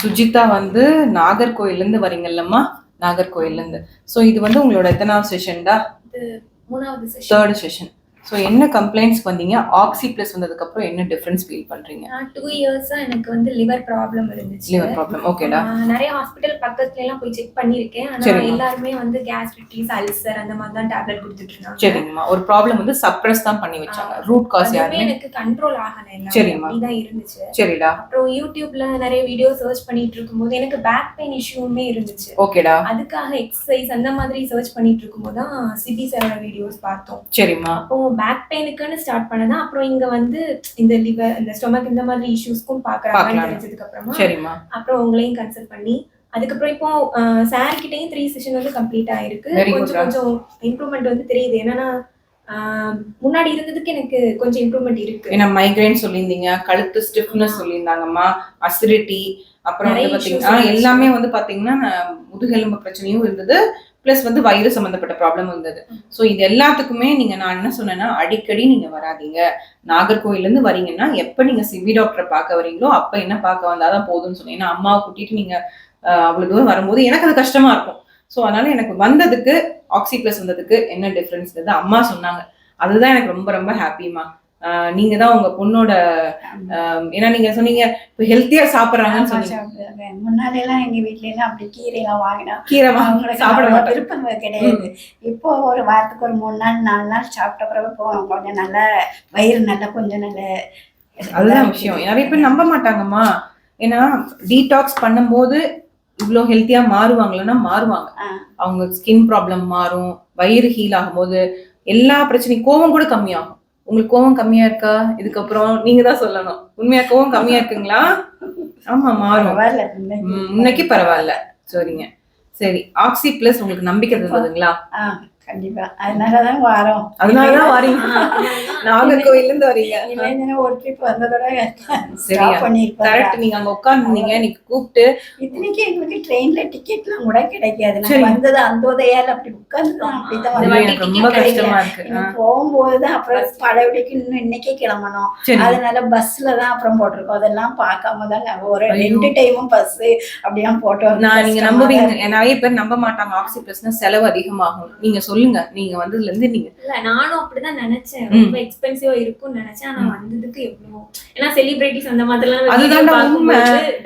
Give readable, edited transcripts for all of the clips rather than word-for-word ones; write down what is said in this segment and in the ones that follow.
சுஜிதா வந்து நாகர்கோயிலேருந்து வரீங்கல்லம்மா? நாகர்கோயிலேருந்து. ஸோ இது வந்து உங்களோட எத்தனாவது செஷன்டா? இது 3வது செஷன். 3rd session. ஸோ என்ன கம்ப்ளைண்ட்ஸ் வந்தீங்க? ஆக்சி ப்ளஸ் வந்ததுக்கப்புறம் என்ன டிஃப்ரென்ஸ் ஃபீல் பண்ணுறீங்க? 2 இயர்ஸா எனக்கு வந்து லிவர் ப்ராப்ளம் இருந்துச்சு. லிவர் ப்ராப்ளம், ஓகேடா. நிறைய ஹாஸ்பிட்டல் பக்கத்துல எல்லாம் போய் செக் பண்ணியிருக்கேன். ஆனால் எல்லாருமே வந்து கேஸ்ட்ரிட்டிஸ், அல்சர் அந்த மாதிரி தான் டேப்லெட் கொடுத்துட்டு இருந்தாங்க. சரிங்கம்மா. ஒரு ப்ராப்ளம் வந்து சப்ரஸ் தான் பண்ணி வச்சாங்க. ரூட் காஸ் யாருமே எனக்கு கண்ட்ரோல் ஆகல. சரிம்மா. இதான் இருந்துச்சு. சரிடா. அப்புறம் யூடியூப்ல நிறைய வீடியோ சர்ச் பண்ணிட்டு இருக்கும்போது எனக்கு பேக் பெயின் இஷ்யூமே இருந்துச்சு. ஓகேடா. அதுக்காக எக்ஸசைஸ் அந்த மாதிரி சர்ச் பண்ணிட்டு இருக்கும்போது தான் சிபி சாரோட வீடியோஸ் பார்த்தோம். சரிம்மா. அப்போ பேக் பெயினுக்குன்னு ஸ்டார்ட் பண்ணதா. அப்புறம் இங்க வந்து இந்த லிவர், இந்த ஸ்டொமக், இந்த மாதிரி இஷ்யூஸ்க்கும் பாக்குறாங்கன்னு தெரிஞ்சதுக்கு அப்புறமா சரிம்மா அப்புறம் உங்களையும் கன்சல்ட் பண்ணி அதுக்கப்புறம் இப்போ சார் கிட்டயும் 3 செஷன் வந்து கம்ப்ளீட் ஆயிருக்கு. கொஞ்சம் இம்ப்ரூவ்மெண்ட் வந்து தெரியுது. என்னன்னா முன்னாடி இருந்ததுக்கு எனக்கு கொஞ்சம் இம்ப்ரூவ்மெண்ட் இருக்கு. ஏன்னா மைக்ரைன் சொல்லியிருந்தீங்க, கழுத்து ஸ்டிஃப்னஸ் சொல்லியிருந்தாங்கம்மா, அசிடிட்டி, அப்புறம் வந்து பாத்தீங்கன்னா எல்லாமே வந்து பாத்தீங்கன்னா முதுகெலும்பு பிரச்சனையும் இருந்தது, பிளஸ் வந்து வயிறு சம்பந்தப்பட்ட ப்ராப்ளம் இருந்தது. ஸோ இது எல்லாத்துக்குமே நான் என்ன சொன்னேன்னா, அடிக்கடி நீங்க வராதீங்க. நாகர்கோயில இருந்து வரீங்கன்னா எப்ப நீங்க சிவி டாக்டரை பார்க்க வரீங்களோ அப்ப என்ன பார்க்க வந்தாதான் போதும்னு சொன்னேன். ஏன்னா அம்மாவை கூட்டிட்டு நீங்க அவ்வளவு தூரம் வரும்போது எனக்கு அது கஷ்டமா இருக்கும். ஸோ அதனால எனக்கு வந்ததுக்கு ஆக்சி பிளஸ் வந்ததுக்கு என்ன டிஃபரன்ஸ் அம்மா சொன்னாங்க. அதுதான் எனக்கு ரொம்ப ரொம்ப ஹாப்பிமா. நீங்க தான் உங்க பொண்ணோட, ஏன்னா நீங்க சொன்னீங்க இப்ப ஹெல்த்தியா சாப்பிடுறாங்கன்னு சொன்னீங்க. முன்னாடி எல்லாம் எங்க வீட்ல எல்லாம் அப்படி கீரை எல்லாம் வாங்கினா கீரை அவங்களுக்கு சாப்பிட விருப்பம் கிடையாது. இப்போ ஒரு வாரத்துக்கு ஒரு 3 நாள் 4 நாள் சாப்பிட்ட பிறகு போவோம். கொஞ்சம் நல்ல வயிறு நல்லா கொஞ்சம் நல்ல. அதுதான் விஷயம். நிறைய பேர் நம்ப மாட்டாங்கம்மா. ஏன்னா டீடாக்ஸ் பண்ணும்போது இவ்வளோ ஹெல்த்தியா மாறுவாங்களன்னா மாறுவாங்க. அவங்க ஸ்கின் ப்ராப்ளம் மாறும், வயிறு ஹீல் ஆகும்போது எல்லா பிரச்சனையும், கோவம் கூட கம்மியாகும். உங்களுக்கு கோவம் கம்மியா இருக்கா? இதுக்கப்புறம் நீங்க தான் சொல்லணும். உண்மையா கோவம் கம்மியா இருக்குங்களா? ஆமா, மாறும். முன்னைக்கு பரவாயில்ல. சரிங்க. சரி, ஆக்சி பிளஸ் உங்களுக்கு நம்பிக்கை இருந்ததுங்களா? கண்டிப்பா. அதனாலதான் வாரோம். அதனாலதான் வாரீங்க. நாகர்கோயில இருந்து வரீங்க. இல்லைன்னா ஒரு ட்ரிப் வந்ததோட கரெக்ட். நீங்க அங்க உட்கார்ந்தீங்க, நீங்க கூப்பிட்டு இத்தனைக்கு எங்களுக்கு ட்ரெயின்ல டிக்கெட்லாம் கூட கிடைக்காது. நான் வந்தது அந்தோதையால அப்படி உட்கார்ந்துதான் அப்படிதான் ரொம்ப கஷ்டமா இருக்கு. போகும்போதுதான் அப்புறம் படவடிக்கு இன்னைக்கே கிளம்பணும். அதனால பஸ்ல தான் அப்புறம் போட்டிருக்கோம். அதெல்லாம் பார்க்காம தான் ஒரு 2 டைமும் பஸ் அப்படிலாம் போட்டோம். நீங்க நம்புவீங்க, நிறைய பேர் நம்ப மாட்டாங்க. ஆக்சி பிளஸ்னா செலவு அதிகமாகும். நீங்க சொல்லுங்க, நீங்க வந்ததுல இருந்து. நீங்க இல்ல, நானும் அப்படிதான் நினைச்சேன். ரொம்ப எக்ஸ்பென்சிவா இருக்கும்னு நினைச்சேன். ஆனா வந்ததுக்கு எவ்வளவு, ஏன்னா செலிபிரிட்டிஸ் அந்த மாதிரிலாம் அதுதான் உண்மை.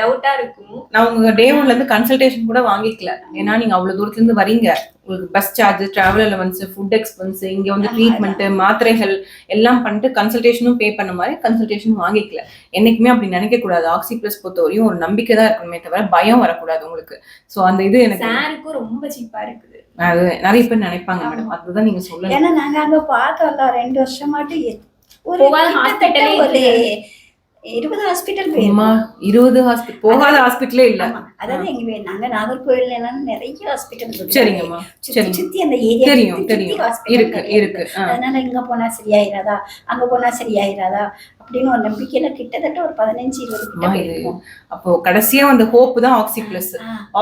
டவுட்டா இருக்கும். நான் உங்க டே 1ல இருந்து கன்சல்டேஷன் கூட வாங்கிக்கல. ஏன்னா நீங்க அவ்வளவு தூரத்துல இருந்து வரீங்க. உங்களுக்கு bus charge, travel allowance, food expense, இங்க வந்து ட்ரீட்மெண்ட், மாத்திரைகள் எல்லாம் பண்ணிட்டு கன்சல்டேஷனும் பே பண்ண மாதிரி கன்சல்டேஷன் வாங்கிக்கல. என்னைக்குமே அப்படி நினைக்க கூடாது. ஆக்சி பிளஸ் பொறுத்தவரையும் ஒரு நம்பிக்கை தான் இருக்கணுமே தவிர பயம் வரக்கூடாது உங்களுக்கு. சோ அந்த இது எனக்கு சாருக்கும் ரொம்ப சீப்பா இருக்குது. அது நிறைய பேர் நினைப்பாங்க மேடம். அதுதான் நீங்க சொல்லுங்க. ஏன்னா நாங்க அங்க பார்த்தோம் 2 வருஷமாட்டு ஒரு 20 ஹாஸ்பிட்டல் போயிருக்கோம். 20 ஹாஸ்பிட்டல் போகாத ஹாஸ்பிட்டலே இல்ல. அதாவது எங்க நாங்க நாகர்கோயில்ல எல்லாம் நிறைய ஹாஸ்பிட்டல் இருக்கு. சரிங்கம்மா. சுத்தி அந்த ஏரியா தெரியும் இருக்கு. அதனால இங்க போனா சரியாயிராதா, அங்க போனா சரியாயிராதா அப்படின்னு ஒரு நம்பிக்கையில கிட்டத்தட்ட ஒரு 15-20 கிட்ட போயிருக்கோம். அப்போ கடைசியா அந்த ஹோப் தான் ஆக்சி பிளஸ்.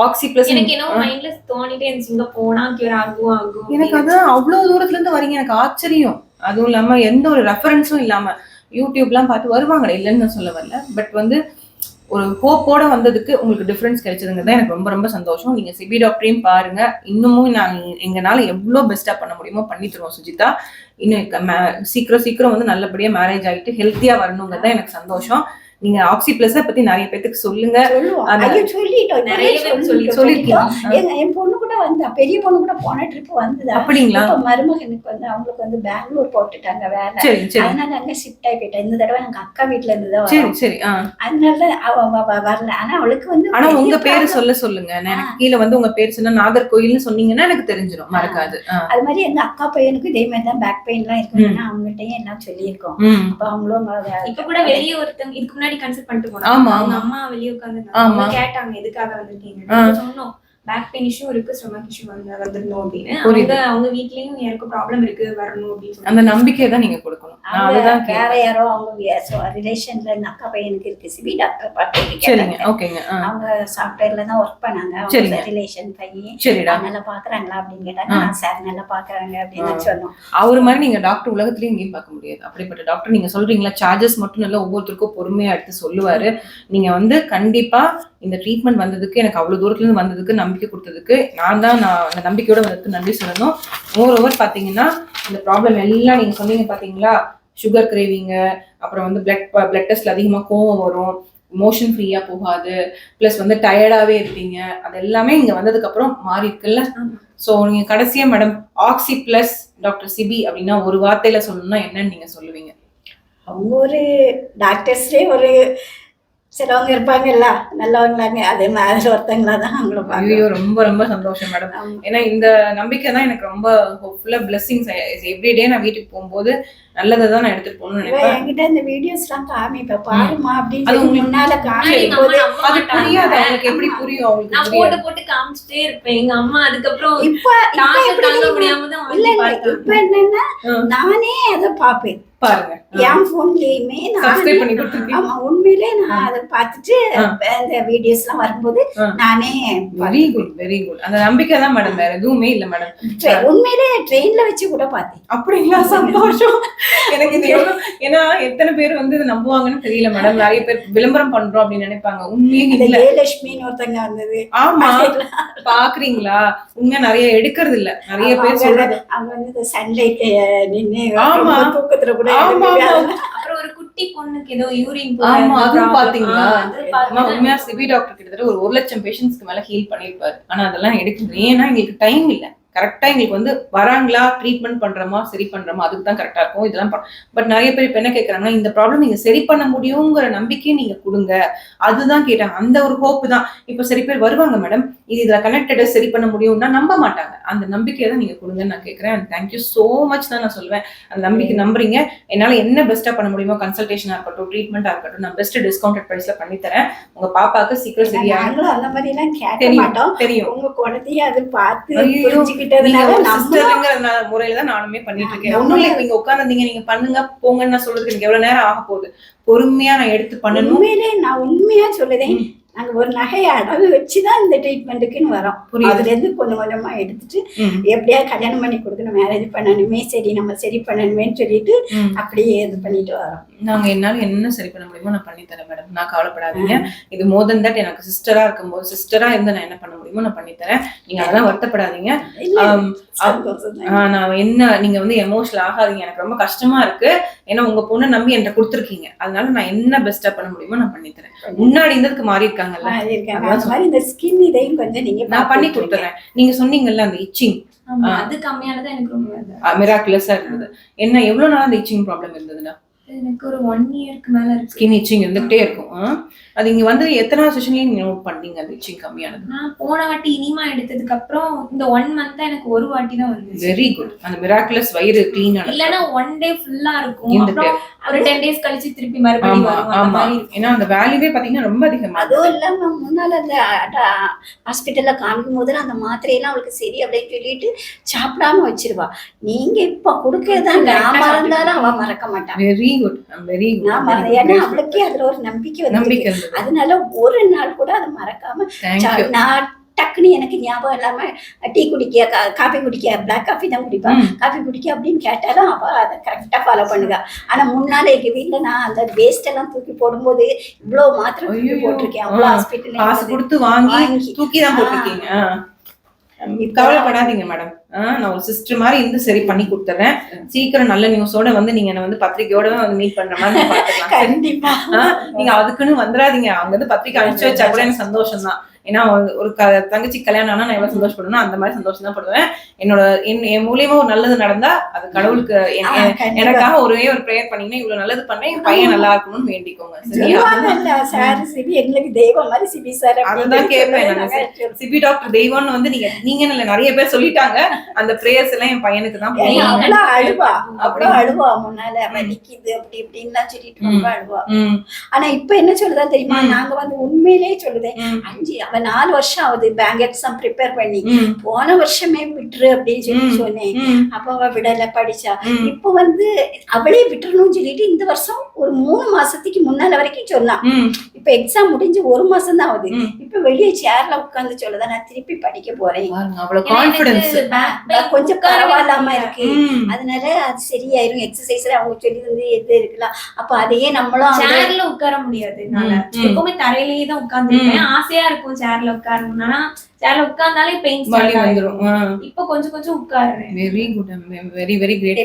ஆக்சி பிளஸ் எனக்கு என்ன மைண்ட்ல தோணிட்டே இருந்துச்சு, இங்க போனா கியூர் ஆகும். எனக்கு அது அவ்வளவு தூரத்துல இருந்து வரீங்க, எனக்கு ஆச்சரியம். அதுவும் இல்லாம எந்த ஒரு ரெஃபரன்ஸும் இல்லாம யூடியூப்லாம் பார்த்து வருவாங்க, இல்லைன்னு நான் சொல்ல வரல. பட் வந்து ஒரு ஹோப்போட வந்ததுக்கு உங்களுக்கு டிஃபரன்ஸ் கிடைச்சதுங்கிறது எனக்கு ரொம்ப ரொம்ப சந்தோஷம். நீங்க சிபி டாக்டரையும் பாருங்க. இன்னமும் நாங்கள் எங்களால எவ்வளவு பெஸ்டா பண்ண முடியுமோ பண்ணி தருவோம் சுஜிதா. இன்னும் சீக்கிரம் வந்து நல்லபடியா மேரேஜ் ஆகிட்டு ஹெல்த்தியா வரணுங்கிறது எனக்கு சந்தோஷம். நீங்க ஆக்சி பிளஸ் பத்தி நிறைய பேருக்கு சொல்லுங்க. என் பொண்ணு கூட வந்தா, பெரிய பொண்ணு கூட போன ட்ரிப் வந்தது. அப்படிங்களா? மருமகனுக்கு வந்து அவங்களுக்கு வந்து பெங்களூர் போட்டுட்டாங்க வேலை. அதனால அங்க ஷிஃப்ட் ஆயிட்டா. இந்த தடவை எங்க அக்கா வீட்டுல இருந்துதான். அதனால அவ வரல. ஆனா அவளுக்கு வந்து ஆனா உங்க பேரு சொல்லுங்க. எனக்கு கீழே வந்து உங்க பேர் சொன்னா நாகர்கோயில்னு சொன்னீங்கன்னா எனக்கு தெரிஞ்சிடும், மறக்காது. அது மாதிரி எங்க அக்கா பையனுக்கு இதே மாதிரி தான் பேக் பெயின் எல்லாம் இருக்குன்னா அவங்ககிட்டயும் எல்லாம் சொல்லியிருக்கோம். அப்ப அவங்களும் இப்ப கூட வெளியே ஒருத்தங்க இதுக்கு முன்னாடி கன்சல்ட் பண்ணிட்டு போனாங்க. அவங்க அம்மா வெளியே உட்கார்ந்து கேட்டாங்க எதுக்காக வந்திருக்கீங்க. சொன்னோம் பேக் பெயின் இஷ்யூ இருக்கு, ஸ்டொமக் இஷ்யூ வந்துருந்தோம் அப்படின்னு. புரியுது. அவங்க வீட்லயும் எனக்கு ப்ராப்ளம் இருக்கு வரணும் அப்படின்னு அந்த நம்பிக்கையை தான் நீங்க கொடுக்கணும். நான் அவங்க அதுதான் வேற கேட்டேன். யாரோ அவங்க ரிலேஷன்ல இந்த அக்கா பையனுக்கு இருக்கு, சிபி டாக்டர் பார்த்து சரிங்க, ஓகேங்க. அவங்க சாஃப்ட்வேர்ல தான் ஒர்க் பண்ணாங்க, சரிங்க. அவங்க ரிலேஷன் பையன் சரிடா. நல்லா பாக்குறாங்களா அப்படின்னு கேட்டாங்க. சார் நல்லா பாக்குறாங்க அப்படின்னு சொன்னோம். அவர் மாதிரி நீங்க டாக்டர் உலகத்திலயும் எங்கேயும் பார்க்க முடியாது. அப்படிப்பட்ட டாக்டர் நீங்க சொல்றீங்களா, சார்ஜஸ் மட்டும் நல்லா ஒவ்வொருத்தருக்கும் பொறுமையா எடுத்து சொல்லுவாரு. நீங்க வந்து கண்டிப்பா இந்த ட்ரீட்மெண்ட் வந்ததுக்கு, எனக்கு அவ்வளவு தூரத்துல இருந்து வந்ததுக்கு, நம்பிக்கை கொடுத்ததுக்கு நான் அந்த நம்பிக்கையோட வந்ததுக்கு நன்றி சொல்லணும். மோர் ஓவர் பாத்தீங்கன்னா இந்த ப்ராப்ளம் எல்லாம் நீங்க சொன்னீங்க பாத்தீங்களா, சுகர் கிரேவிங்க, அப்புறம் வந்து பிளட் டெஸ்ட்ல அதிகமா கோவம் வரும், மோஷன் ஃப்ரீயா போகாது, பிளஸ் வந்து டயர்டாவே இருப்பீங்க, அது எல்லாமே இங்க வந்ததுக்கு அப்புறம் மாறி இருக்குல்ல. சோ நீங்க கடைசியா மேடம் ஆக்சி பிளஸ் டாக்டர் சிபி அப்படின்னா ஒரு வார்த்தையில சொல்லணும்னா என்னன்னு நீங்க சொல்லுவீங்க? அவங்க ஒரு டாக்டர்ஸ்லயே ஒரு சிலவங்க இருப்பாங்கல்ல நல்லவங்களாங்க, அதே மாதிரி ஒருத்தங்களா தான் அவங்கள பாக்க. ஐயோ, ரொம்ப ரொம்ப சந்தோஷம் மேடம். ஏன்னா இந்த நம்பிக்கை தான் எனக்கு ரொம்ப ஹோப்ஃபுல்லா பிளெஸிங்ஸ். எவ்ரிடே நான் வீட்டுக்கு போகும்போது நல்லதை தான் நான் எடுத்துட்டு போகணும்னு நினைப்பேன். என்கிட்ட இந்த வீடியோஸ் எல்லாம் காமிப்பேன், பாருமா அது அப்படின்னு உங்களுக்கு முன்னால காமிக்கும் போது அது புரியாது அவங்களுக்கு. எப்படி புரியும் அவங்களுக்கு? நான் போட்டு போட்டு காமிச்சிட்டே இருப்பேன் எங்க அம்மா. அதுக்கப்புறம் இப்ப தாங்க முடியாம தான் இல்ல இப்ப என்னன்னா நானே அதை பாப்பேன் பாருங்க. என் போன்லயுமே சப்ஸ்கிரைப் பண்ணி கொடுத்துருக்கீங்க. ஆமா, உண்மையிலே நான் அதை பார்த்துட்டு இந்த வீடியோஸ் எல்லாம் வரும்போது நானே வெரி குட் வெரி குட். அந்த நம்பிக்கை தான் மேடம், வேற எதுவுமே இல்ல மேடம். உண்மையிலே ட்ரெயின்ல வச்சு கூட பார்த்தேன். அப்படிங்களா? சந்தோஷம் எனக்கு இது. ஏன்னா எத்தனை பேர் வந்து இதை நம்புவாங்கன்னு தெரியல மேடம். நிறைய பேர் விளம்பரம் பண்றோம் அப்படின்னு நினைப்பாங்க. உண்மையே இல்ல. ஜெயலட்சுமின்னு ஒருத்தங்க வந்தது. ஆமா, பாக்குறீங்களா? உண்மை நிறைய எடுக்கிறது இல்ல. நிறைய பேர் சொல்றது அவங்க வந்து இந்த சன்லைட் நின்னு ஆமா தூக்கத்துல கூட அப்புறம் ஒரு குட்டி பொண்ணுக்கு ஏதோ யூரின் ஆமா, அதுவும் பாத்தீங்களா? உண்மையா சிபி டாக்டர் கிட்டத்தட்ட ஒரு 1,00,000 பேஷண்ட்ஸ்க்கு மேல ஹீல் பண்ணிருப்பாரு. ஆனா அதெல்லாம் எடுக்குது. ஏன்னா எங்களுக்கு டைம் இல்ல. கரெக்டா எங்களுக்கு வந்து வராங்களா, ட்ரீட்மெண்ட் பண்றோமா, சரி பண்றோமா, அதுக்கு தான் கரெக்டா இருக்கும் இதெல்லாம். பட் நிறைய பேர் இப்ப என்ன கேட்கறாங்கன்னா, இந்த ப்ராப்ளம் நீங்க சரி பண்ண முடியுங்கிற நம்பிக்கையை நீங்க கொடுங்க, அதுதான் கேட்டாங்க. அந்த ஒரு ஹோப் தான். இப்ப சரி பேர் வருவாங்க மேடம், இதுல கனெக்டட் சரி பண்ண முடியும்னா நம்ப மாட்டாங்க. அந்த நம்பிக்கையை தான் நீங்க கொடுங்கன்னு நான் கேட்கறேன். அண்ட் தேங்க்யூ சோ மச் தான் நான் சொல்லுவேன். அந்த நம்பிக்கை நம்புறீங்க. என்னால என்ன பெஸ்டா பண்ண முடியுமோ, கன்சல்டேஷனா இருக்கட்டும், ட்ரீட்மெண்டா இருக்கட்டும், நான் பெஸ்ட் டிஸ்கவுண்டட் பிரைஸ்ல பண்ணி தரேன். உங்க பாப்பாக்கு சீக்கிரம் சரியா. அந்த மாதிரி எல்லாம் கேட்க மாட்டோம். தெரியும் உங்க குழந்தைய அது பார்த்து முறையில தான் நானுமே பண்ணிட்டு இருக்கேன். ஒண்ணும் இல்ல, நீங்க உட்கார்ந்தீங்க, நீங்க பண்ணுங்க போங்கன்னு நான் சொல்றதுக்கு எனக்கு எவ்வளவு நேரம் ஆக போகுது? பொறுமையா நான் எடுத்து பண்ணணும். உண்மையிலே நான் உண்மையா சொல்லுதேன். நாங்க ஒரு நகையை அடகு வச்சுதான் இந்த ட்ரீட்மெண்ட்டுக்குன்னு வரோம். அதுல இருந்து கொஞ்சம் கொஞ்சமா எடுத்துட்டு எப்படியா கல்யாணம் பண்ணி கொடுக்கணும், மேரேஜ் பண்ணணுமே, சரி நம்ம சரி பண்ணணுமேன்னு சொல்லிட்டு அப்படியே இது பண்ணிட்டு வரோம். நாங்க என்னால என்ன சரி பண்ண முடியுமோ நான் பண்ணி தரேன் மேடம். நான் கவலைப்படாதீங்க. இது மோர் தென் தட். எனக்கு சிஸ்டரா இருக்கும்போது, சிஸ்டரா இருந்து நான் என்ன பண்ண முடியுமோ நான் பண்ணி தரேன். நீங்க அதெல்லாம் வருத்தப்படாதீங்க. நான் என்ன, நீங்க வந்து எமோஷனல் ஆகாதீங்க. எனக்கு ரொம்ப கஷ்டமா இருக்கு. ஏன்னா உங்க பொண்ணை நம்பி என்கிட்ட கொடுத்துருக்கீங்க. அதனால நான் என்ன பெஸ்டா பண்ண முடியுமோ நான் பண்ணி தரேன். முன்னாடி இருந்ததுக்கு மாறி இருக்காங்கல்ல, இந்த ஸ்கின் இதையும் கொஞ்சம் நீங்க நான் பண்ணி கொடுத்துறேன். நீங்க சொன்னீங்கல்ல அந்த இச்சிங், அது கம்மியானதா எனக்கு ரொம்ப மிராக்குலஸா இருந்தது. என்ன எவ்வளவு நாள் அந்த இச்சிங் ப்ராப்ளம் இருந்ததுன்னா? எனக்கு ஒரு 1 இயர்க்கு மேல இருக்கு. ஸ்கின் இச்சிங் இருந்துகிட்டே இருக்கும். அது இங்க வந்து எத்தனை செஷன்லயும் நீங்க நோட் பண்ணீங்க அந்த இச்சிங் கம்மியானது? நான் போன வாட்டி இனிமா எடுத்ததுக்கு அப்புறம் இந்த 1 மந்த் எனக்கு ஒரு வாட்டி தான் வந்துச்சு. Very good. அந்த மிராக்குலஸ் வயிறு க்ளீன் ஆனது. இல்லனா 1 டே ஃபுல்லா இருக்கும். அப்புறம் ஒரு 10 டேஸ் கழிச்சு திருப்பி மறுபடியும் வரும். அந்த மாதிரி. ஏன்னா அந்த வேல்யூவே பாத்தீங்கன்னா ரொம்ப அதிகமா. அதுவும் இல்லாம முன்னால அந்த ஹாஸ்பிட்டல்ல காமிக்கும் போது அந்த மாத்திரையெல்லாம் அவளுக்கு சரி அப்படின்னு சொல்லிட்டு சாப்பிடாம வச்சிருவா. நீங்க இப்ப கொடுக்கதான் நாம இருந்தாலும் அவ மறக்க மாட்டான். Very good, very good. ஏன்னா அவளுக்கே அதுல ஒரு நம்பிக்கை. அதனால ஒரு நாள் கூட அதை மறக்காம நான் டக்குன்னு எனக்கு ஞாபகம் இல்லாம டீ குடிக்க, காஃபி குடிக்க, பிளாக் காஃபி தான் குடிப்பேன், காஃபி குடிக்க அப்படின்னு கேட்டாலும் அவ அதை கரெக்டா ஃபாலோ பண்ணுவா. ஆனா முன்னால எங்க வீட்டுல நான் அந்த வேஸ்ட் எல்லாம் தூக்கி போடும்போது இவ்வளவு மாத்திரம் தூக்கி போட்டிருக்கேன். அவ்வளவு ஹாஸ்பிட்டல் காசு கொடுத்து வாங்கி தூக்கி தான் போட்டிருக்கீங்க. கவலைப்படாதீங்க மேடம். நான் ஒரு சிஸ்டர் மாதிரி இருந்து சரி பண்ணி கொடுத்துறேன். சீக்கிரம் நல்ல நியூஸோட வந்து நீங்க வந்து பத்திரிக்கையோட வந்து மீட் பண்ற மாதிரி பாத்துக்கலாம். கண்டிப்பா. நீங்க அதுக்குன்னு வந்துடாதீங்க. அவங்க வந்து பத்திரிக்கை அனுப்பிச்சு வச்சா கூட எனக்கு சந்தோஷம் தான். ஏன்னா ஒரு தங்கச்சி கல்யாணம் ஆனா நான் எவ்வளவு சந்தோஷப்படுவேன், அந்த மாதிரி சந்தோஷம் தான் படுவேன். என் மூலியமா ஒரு நல்லது நடந்தா அது கடவுளுக்கு எனக்காக ஒரே ஒரு ப்ரேயர் பண்ணீங்கன்னா இவ்வளவு நல்லது பண்ணேன், என் பையன் நல்லா இருக்கணும்னு வேண்டிக்கோங்க. எங்களுக்கு தெய்வம் மாதிரி சிபி சார். அதுதான் கேட்பேன். சிபி டாக்டர் தெய்வம்னு வந்து நீங்க நிறைய பேர் சொல்லிட்டாங்க. அந்த பிரேயர்ஸ் எல்லாம் என் பையனுக்கு தான் போகும். அழுவா முன்னால வலிக்குது அப்படி இப்படின்லாம் சொல்லிட்டு ரொம்ப அழுவா. ஆனா இப்ப என்ன சொல்லுதா தெரியுமா, நாங்க வந்து உண்மையிலேயே சொல்லுதேன் 5 அப்ப 4 வருஷம் ஆகுது பேங்க் எக்ஸாம் ப்ரிப்பேர் பண்ணி. போன வருஷமே விட்டுரு அப்படின்னு சொல்லி சொன்னேன். அப்ப அவ விடல, படிச்சா. இப்ப வந்து அவளே விட்டுறணும்னு சொல்லிட்டு இந்த வருஷம் ஒரு 3 மாசத்துக்கு முன்னால வரைக்கும் சொன்னான். இப்ப எக்ஸாம் முடிஞ்சு 1 மாசம் தான் ஆகுது. இப்ப வெளியே சேர்ல உட்கார்ந்து சொல்லுதான் நான் திருப்பி படிக்க போறேன். கொஞ்சம் பரவாயில்லாம இருக்கு, அதனால அது சரியாயிரும். எக்ஸசைஸ்ல அவங்க சொல்லி வந்து எது இருக்கலாம். அப்ப அதையே நம்மளும் சேர்ல உட்கார முடியாது. எப்பவுமே தரையிலேயே தான் உட்கார்ந்துருப்பேன். ஆசையா இருக்கும் சேர்ல உட்காரணும். ஆனா சேர்ல உட்கார்ந்தாலே பெயின் வந்துரும். இப்ப கொஞ்சம் கொஞ்சம் உட்காருறேன். Very good, very very great.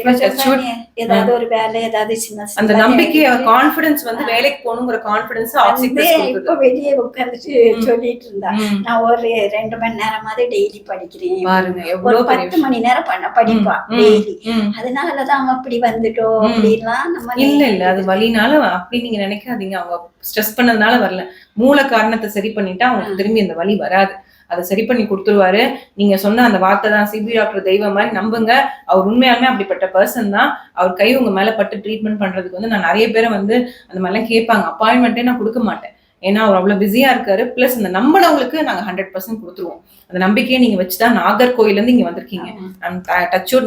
ஏதாவது ஒரு வேலை, ஏதாவது சின்ன அந்த நம்பிக்கை, கான்ஃபிடன்ஸ் வந்து வேலைக்கு போகணுங்கிற கான்ஃபிடன்ஸ் இப்ப வெளியே உட்கார்ந்துட்டு சொல்லிட்டு இருந்தா. நான் ஒரு 2 மணி நேரமாவது டெய்லி படிக்கிறேன் பாருங்க. ஒரு 10 மணி நேரம் படிப்பா டெய்லி. அதனாலதான் அப்படி வந்துட்டோம் அப்படின்லாம் நம்ம இல்ல அது வலினால அப்படி நீங்க நினைக்காதீங்க. அவங்க ஸ்ட்ரெஸ் பண்ணதுனால வரல. மூல காரணத்தை சரி பண்ணிட்டா அவங்களுக்கு திரும்பி அந்த வலி வராது. அதை சரி பண்ணி கொடுத்துருவாரு. நீங்க சொன்ன அந்த வார்த்தை தான், சிபி டாக்டர் தெய்வம் மாதிரி நம்புங்க. அவர் உண்மையாலுமே அப்படிப்பட்ட பர்சன் தான். அவர் கை உங்க மேல பட்டு ட்ரீட்மெண்ட் பண்றதுக்கு வந்து நான் நிறைய பேரை வந்து அந்த மாதிரிலாம் கேட்பாங்க. அப்பாயின்மெண்ட்டே நான் கொடுக்க மாட்டேன். ஏன்னா அவர் அவ்வளவு பிஸியா இருக்காரு. பிளஸ் இந்த நம்பினவங்களுக்கு நாங்க 100% கொடுத்துருவோம். அந்த நம்பிக்கையை நீங்க வச்சுதான் நாகர்கோயில இருந்து இங்க வந்திருக்கீங்க.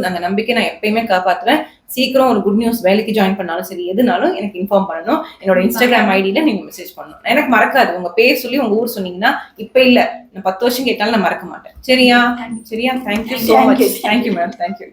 அந்த நம்பிக்கை நான் எப்பயுமே காப்பாத்துவேன். சீக்கிரம் ஒரு குட் நியூஸ், வேலைக்கு ஜாயின் பண்ணாலும் சரி, எதுனாலும் எனக்கு இன்ஃபார்ம் பண்ணணும். என்னோட இன்ஸ்டாகிராம் ஐடியில நீங்க மெசேஜ் பண்ணணும். எனக்கு மறக்காது. உங்க பேர் சொல்லி உங்க ஊர் சொன்னீங்கன்னா இப்ப இல்ல, நான் 10 வருஷம் கேட்டாலும் நான் மறக்க மாட்டேன். சரியா? Thank you so much. Thank you madam. Thank you.